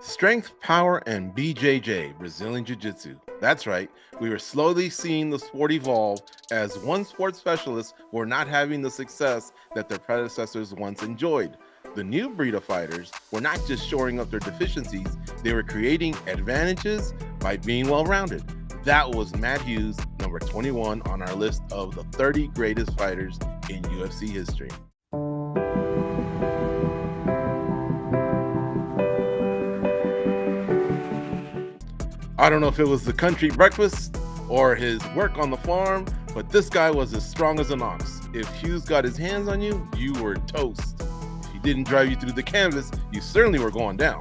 Strength, power, and BJJ, Brazilian Jiu-Jitsu. That's right, we were slowly seeing the sport evolve as one sport specialists were not having the success that their predecessors once enjoyed. The new breed of fighters were not just shoring up their deficiencies, they were creating advantages by being well-rounded. That was Matt Hughes, number 21 on our list of the 30 greatest fighters in UFC history. I don't know if it was the country breakfast or his work on the farm, but this guy was as strong as an ox. If Hughes got his hands on you, you were toast. If he didn't drive you through the canvas, you certainly were going down.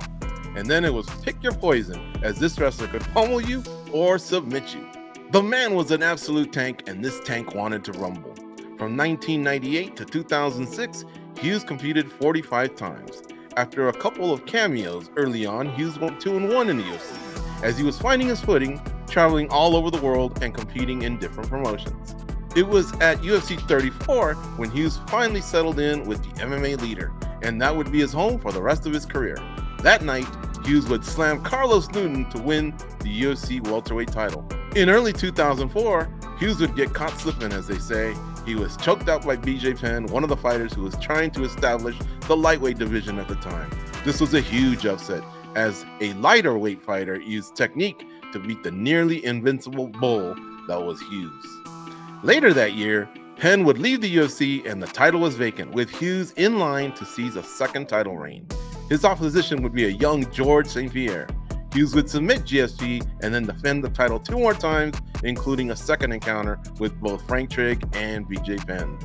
And then it was pick your poison, as this wrestler could pummel you or submit you. The man was an absolute tank, and this tank wanted to rumble. From 1998 to 2006, Hughes competed 45 times. After a couple of cameos early on, Hughes went 2-1 in the UFC, as he was finding his footing, traveling all over the world and competing in different promotions. It was at UFC 34 when Hughes finally settled in with the MMA leader, and that would be his home for the rest of his career. That night, Hughes would slam Carlos Newton to win the UFC welterweight title. In early 2004, Hughes would get caught slipping, as they say. He was choked out by BJ Penn, one of the fighters who was trying to establish the lightweight division at the time. This was a huge upset, as a lighter weight fighter used technique to beat the nearly invincible bull that was Hughes. Later that year, Penn would leave the UFC and the title was vacant, with Hughes in line to seize a second title reign. His opposition would be a young George St. Pierre. Hughes would submit GSP and then defend the title 2 more times, including a second encounter with both Frank Trigg and BJ Penn.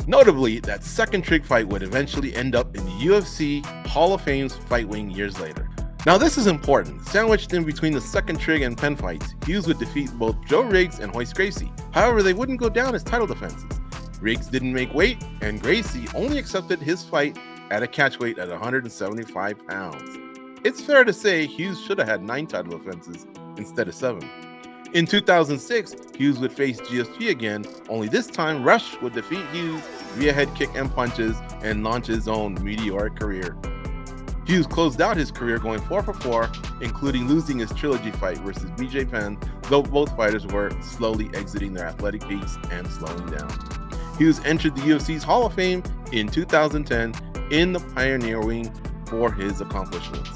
Notably, that second Trigg fight would eventually end up in the UFC Hall of Fame's fight wing years later. Now this is important. Sandwiched in between the second Trigg and Penn fights, Hughes would defeat both Joe Riggs and Royce Gracie. However, they wouldn't go down as title defenses. Riggs didn't make weight, and Gracie only accepted his fight at a catchweight at 175 pounds. It's fair to say Hughes should have had 9 title defenses instead of 7. In 2006, Hughes would face GSP again, only this time Rush would defeat Hughes via head kick and punches and launch his own meteoric career. Hughes closed out his career going 4-for-4, including losing his trilogy fight versus BJ Penn, though both fighters were slowly exiting their athletic peaks and slowing down. Hughes entered the UFC's Hall of Fame in 2010 in the Pioneer Wing for his accomplishments.